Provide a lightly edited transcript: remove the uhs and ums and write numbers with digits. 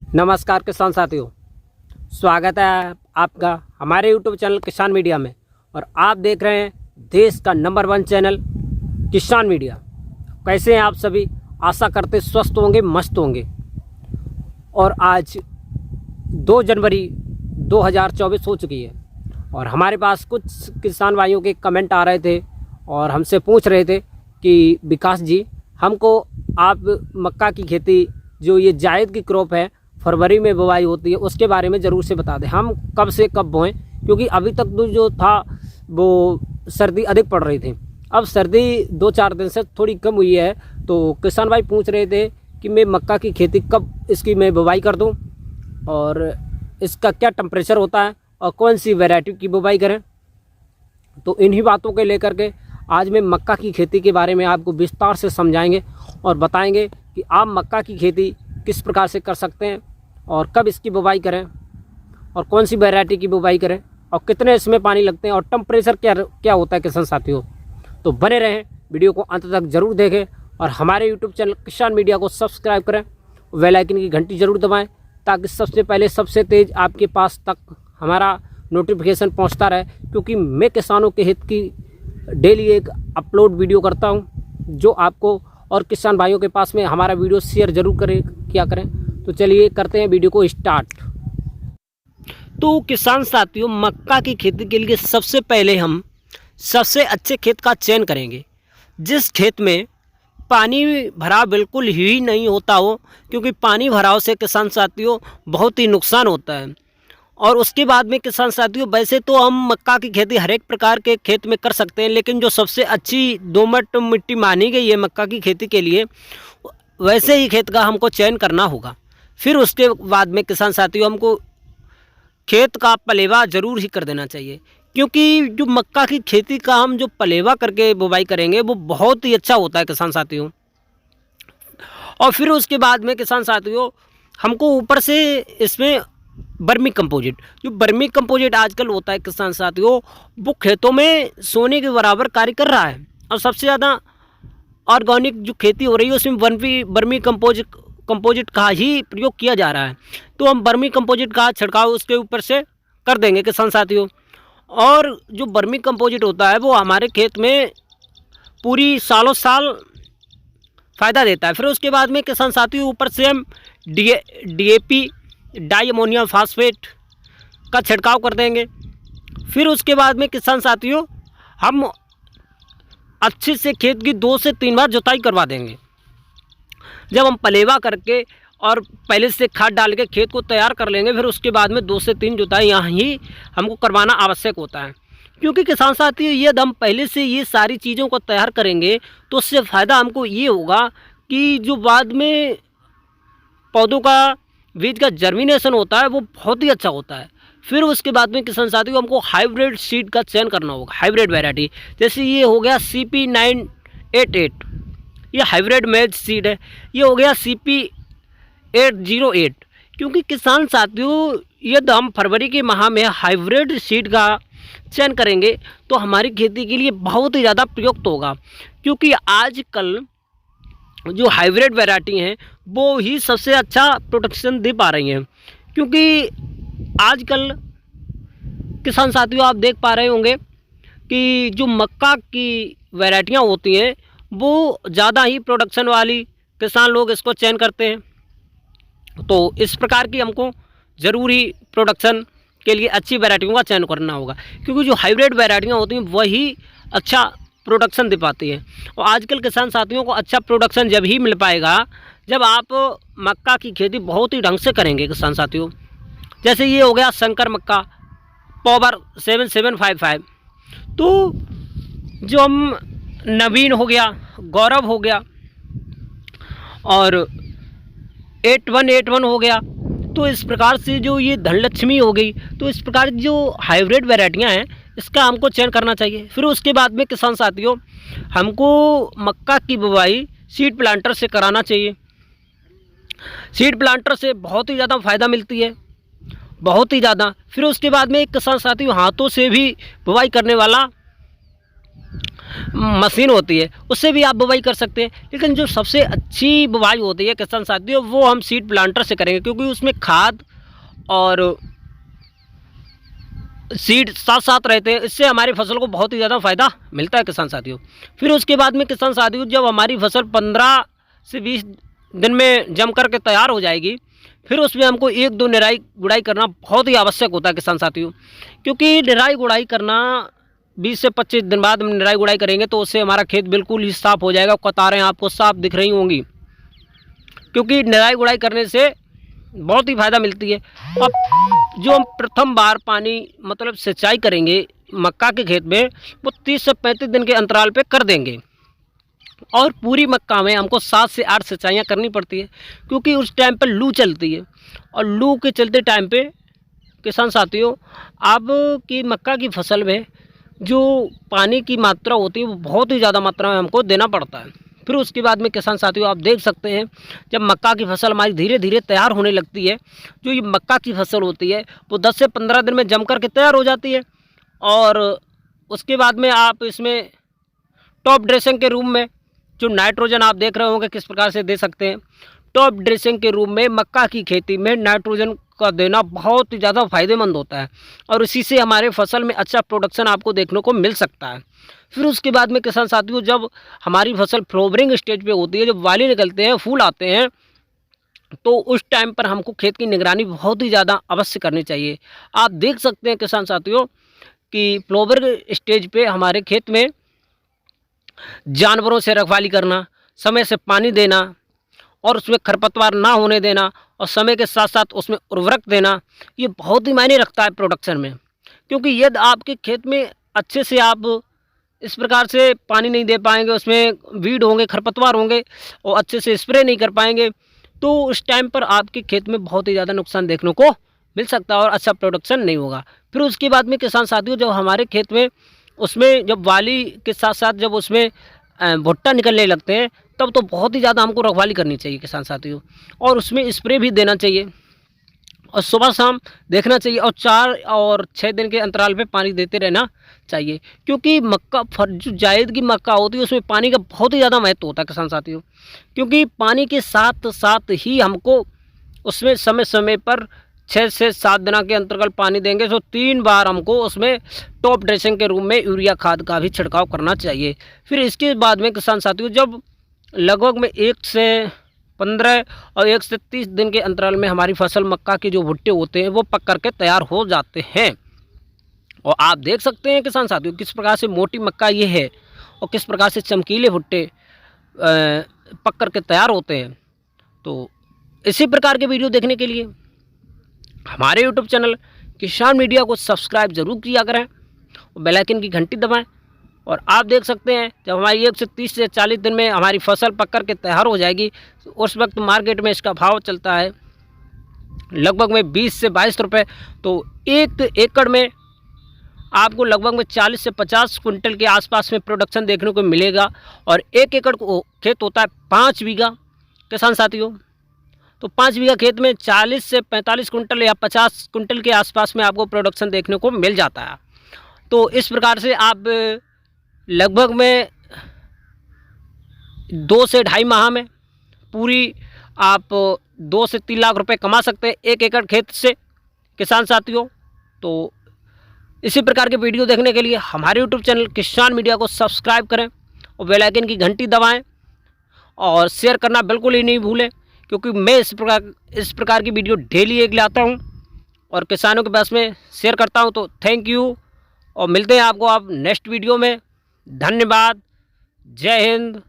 नमस्कार किसान साथियों, स्वागत है आपका हमारे YouTube चैनल किसान मीडिया में। और आप देख रहे हैं देश का नंबर 1 चैनल किसान मीडिया। कैसे हैं आप सभी? आशा करते स्वस्थ होंगे, मस्त होंगे। और आज 2 जनवरी 2024 हो चुकी है और हमारे पास कुछ किसान भाइयों के कमेंट आ रहे थे और हमसे पूछ रहे थे कि विकास जी, हमको आप मक्का की खेती, जो ये जायद की क्रॉप है, फरवरी में बुवाई होती है, उसके बारे में ज़रूर से बता दें। हम कब से कब बोएं, क्योंकि अभी तक तो जो था वो सर्दी अधिक पड़ रही थी। अब सर्दी 2-4 दिन से थोड़ी कम हुई है, तो किसान भाई पूछ रहे थे कि मैं मक्का की खेती कब इसकी मैं बुवाई कर दूं और इसका क्या टेम्परेचर होता है और कौन सी वैरायटी की बुवाई करें। तो इन्हीं बातों को लेकर के आज मैं मक्का की खेती के बारे में आपको विस्तार से समझाएंगे और बताएंगे कि आप मक्का की खेती किस प्रकार से कर सकते हैं और कब इसकी बुवाई करें और कौन सी वैरायटी की बुवाई करें और कितने इसमें पानी लगते हैं और टेम्परेचर क्या होता है किसान साथियों। तो बने रहें, वीडियो को अंत तक ज़रूर देखें और हमारे यूट्यूब चैनल किसान मीडिया को सब्सक्राइब करें, बेल आइकन की घंटी ज़रूर दबाएं ताकि सबसे पहले सबसे तेज़ आपके पास तक हमारा नोटिफिकेशन पहुंचता रहे। क्योंकि मैं किसानों के हित की डेली एक अपलोड वीडियो करता हूं, जो आपको और किसान भाइयों के पास में हमारा वीडियो शेयर ज़रूर करें। तो चलिए करते हैं वीडियो को स्टार्ट। तो किसान साथियों, मक्का की खेती के लिए सबसे पहले हम सबसे अच्छे खेत का चयन करेंगे, जिस खेत में पानी भराव बिल्कुल ही नहीं होता हो, क्योंकि पानी भराव से किसान साथियों बहुत ही नुकसान होता है। और उसके बाद में किसान साथियों, वैसे तो हम मक्का की खेती हर एक प्रकार के खेत में कर सकते हैं, लेकिन जो सबसे अच्छी दोमट मिट्टी मानी गई है मक्का की खेती के लिए, वैसे ही खेत का हमको चयन करना होगा। फिर उसके बाद में किसान साथियों, हमको खेत का पलेवा ज़रूर ही कर देना चाहिए, क्योंकि जो मक्का की खेती का हम जो पलेवा करके बुवाई करेंगे वो बहुत ही अच्छा होता है किसान साथियों। और फिर उसके बाद में किसान साथियों, हमको ऊपर से इसमें बर्मी कंपोजिट, जो बर्मी कंपोजिट आजकल होता है किसान साथियों, वो खेतों में सोने के बराबर कार्य कर रहा है। और सबसे ज़्यादा ऑर्गेनिक जो खेती हो रही है उसमें बर्मी कंपोजिट का ही प्रयोग किया जा रहा है। तो हम बर्मी कंपोजिट का छिड़काव उसके ऊपर से कर देंगे किसान साथियों। और जो बर्मी कंपोजिट होता है वो हमारे खेत में पूरी सालों साल फ़ायदा देता है। फिर उसके बाद में किसान साथियों, ऊपर से हम DAP डाई अमोनियम फास्फेट का छिड़काव कर देंगे। फिर उसके बाद में किसान साथियों, हम अच्छे से खेत की 2 से 3 बार जुताई करवा देंगे। जब हम पलेवा करके और पहले से खाद डाल के खेत को तैयार कर लेंगे, फिर उसके बाद में 2 से 3 जुताई यहाँ ही हमको करवाना आवश्यक होता है। क्योंकि किसान साथियों, यदि हम पहले से ये सारी चीज़ों को तैयार करेंगे तो उससे फ़ायदा हमको ये होगा कि जो बाद में पौधों का बीज का जर्मिनेशन होता है वो बहुत ही अच्छा होता है। फिर उसके बाद में किसान साथियों, हमको हाइब्रिड सीड का चयन करना होगा, हाइब्रिड वैरायटी। जैसे ये हो गया CP988, ये हाइब्रिड मैच सीड है। ये हो गया CP808। क्योंकि किसान साथियों, यदि हम फरवरी के माह में हाइब्रिड सीड का चयन करेंगे तो हमारी खेती के लिए बहुत ही ज़्यादा प्रयुक्त होगा। क्योंकि आजकल जो हाइब्रिड वैरायटी हैं वो ही सबसे अच्छा प्रोडक्शन दे पा रही हैं। क्योंकि आजकल किसान साथियों, आप देख पा रहे होंगे कि जो मक्का की वैरायटियां होती हैं वो ज़्यादा ही प्रोडक्शन वाली किसान लोग इसको चयन करते हैं। तो इस प्रकार की हमको ज़रूरी प्रोडक्शन के लिए अच्छी वैरायटियों का चयन करना होगा, क्योंकि जो हाइब्रिड वैरायटियां होती हैं वही अच्छा प्रोडक्शन दे पाती है। और आजकल किसान साथियों को अच्छा प्रोडक्शन जब ही मिल पाएगा जब आप मक्का की खेती बहुत ही ढंग से करेंगे किसान साथियों। जैसे ये हो गया शंकर मक्का पावर 7755। तो जो हम नवीन हो गया, गौरव हो गया और 8181 हो गया, तो इस प्रकार से जो ये धनलक्ष्मी हो गई, तो इस प्रकार जो हाइब्रिड वैरायटियां हैं इसका हमको चयन करना चाहिए। फिर उसके बाद में किसान साथियों, हमको मक्का की बुवाई सीड प्लांटर से कराना चाहिए। सीड प्लांटर से बहुत ही ज़्यादा फ़ायदा मिलती है, बहुत ही ज़्यादा। फिर उसके बाद में किसान साथियों, हाथों से भी बुवाई करने वाला मशीन होती है उससे भी आप बुवाई कर सकते हैं। लेकिन जो सबसे अच्छी बुवाई होती है किसान साथियों वो हम सीड प्लांटर से करेंगे, क्योंकि उसमें खाद और सीड साथ साथ रहते हैं। इससे हमारी फसल को बहुत ही ज़्यादा फ़ायदा मिलता है किसान साथियों। फिर उसके बाद में किसान साथियों जब हमारी फसल 15 से 20 दिन में जम कर के तैयार हो जाएगी, फिर उसमें हमको 1-2 निराई गुड़ाई करना बहुत ही आवश्यक होता है किसान साथियों। क्योंकि निराई गुड़ाई करना 20 से 25 दिन बाद हम निराई गुड़ाई करेंगे तो उससे हमारा खेत बिल्कुल ही साफ़ हो जाएगा। कतारें आपको साफ दिख रही होंगी, क्योंकि निराई गुड़ाई करने से बहुत ही फ़ायदा मिलती है। अब जो हम प्रथम बार पानी मतलब सिंचाई करेंगे मक्का के खेत में, वो 30 से 35 दिन के अंतराल पे कर देंगे। और पूरी मक्का में हमको 7 से 8 सिंचाइयाँ करनी पड़ती है, क्योंकि उस टाइम पर लू चलती है। और लू के चलते टाइम पे किसान साथियों आपकी मक्का की फसल में जो पानी की मात्रा होती है वो बहुत ही ज़्यादा मात्रा में हमको देना पड़ता है। फिर उसके बाद में किसान साथियों आप देख सकते हैं जब मक्का की फसल हमारी धीरे धीरे तैयार होने लगती है, जो ये मक्का की फसल होती है वो 10 से 15 दिन में जम कर के तैयार हो जाती है। और उसके बाद में आप इसमें टॉप ड्रेसिंग के रूप में जो नाइट्रोजन आप देख रहे होंगे किस प्रकार से दे सकते हैं। टॉप ड्रेसिंग के रूप में मक्का की खेती में नाइट्रोजन का देना बहुत ही ज़्यादा फायदेमंद होता है, और इसी से हमारे फसल में अच्छा प्रोडक्शन आपको देखने को मिल सकता है। फिर उसके बाद में किसान साथियों जब हमारी फसल फ्लावरिंग स्टेज पे होती है, जब वाली निकलते हैं, फूल आते हैं, तो उस टाइम पर हमको खेत की निगरानी बहुत ही ज़्यादा अवश्य करनी चाहिए। आप देख सकते हैं किसान साथियों कि फ्लावरिंग स्टेज पे हमारे खेत में जानवरों से रखवाली करना, समय से पानी देना और उसमें खरपतवार ना होने देना, और समय के साथ साथ उसमें उर्वरक देना, ये बहुत ही मायने रखता है प्रोडक्शन में। क्योंकि यदि आपके खेत में अच्छे से आप इस प्रकार से पानी नहीं दे पाएंगे, उसमें वीड होंगे, खरपतवार होंगे और अच्छे से स्प्रे नहीं कर पाएंगे, तो उस टाइम पर आपके खेत में बहुत ही ज़्यादा नुकसान देखने को मिल सकता है और अच्छा प्रोडक्शन नहीं होगा। फिर उसके बाद में किसान साथियों जब हमारे खेत में उसमें जब वाली के साथ साथ जब उसमें भुट्टा निकलने लगते हैं, तब तो बहुत ही ज़्यादा हमको रखवाली करनी चाहिए किसान साथियों, और उसमें स्प्रे भी देना चाहिए और सुबह शाम देखना चाहिए, और 4 और 6 दिन के अंतराल पे पानी देते रहना चाहिए। क्योंकि मक्का जो जायद की मक्का होती है उसमें पानी का बहुत ही ज़्यादा महत्व होता है किसान साथियों। क्योंकि पानी के साथ साथ ही हमको उसमें समय समय पर 6 से 7 दिन के अंतर्गत पानी देंगे, तो 3 बार हमको उसमें टॉप ड्रेसिंग के रूप में यूरिया खाद का भी छिड़काव करना चाहिए। फिर इसके बाद में किसान साथियों जब लगभग में 1 से 15 और 1 से 30 दिन के अंतराल में हमारी फसल मक्का के जो भुट्टे होते हैं वो पक करके तैयार हो जाते हैं। और आप देख सकते हैं किसान साथियों किस प्रकार से मोटी मक्का ये है और किस प्रकार से चमकीले भुट्टे पक करके तैयार होते हैं। तो इसी प्रकार के वीडियो देखने के लिए हमारे यूट्यूब चैनल किसान मीडिया को सब्सक्राइब ज़रूर किया करें और बेल आइकन की घंटी दबाएं। और आप देख सकते हैं जब हमारी 1 से 30 से 40 दिन में हमारी फसल पक कर के तैयार हो जाएगी, उस वक्त मार्केट में इसका भाव चलता है लगभग में 20 से 22 रुपये। तो 1 एकड़ में आपको लगभग में 40 से 50 कुंटल के आसपास में प्रोडक्शन देखने को मिलेगा। और 1 एकड़ को खेत होता है 5 बीघा किसान साथियों। तो 5 बीघा खेत में 40 से 45 कुंटल या 50 कुंटल के आसपास में आपको प्रोडक्शन देखने को मिल जाता है। तो इस प्रकार से आप लगभग में 2 से ढाई माह में पूरी आप 2 से 3 लाख रुपए कमा सकते हैं 1 एकड़ खेत से किसान साथियों। तो इसी प्रकार के वीडियो देखने के लिए हमारे यूट्यूब चैनल किसान मीडिया को सब्सक्राइब करें और बेल आइकन की घंटी दबाएं और शेयर करना बिल्कुल ही नहीं भूलें, क्योंकि मैं इस प्रकार की वीडियो डेली एक लाता हूं और किसानों के पास में शेयर करता हूं। तो थैंक यू और मिलते हैं आपको आप नेक्स्ट वीडियो में। धन्यवाद। जय हिंद।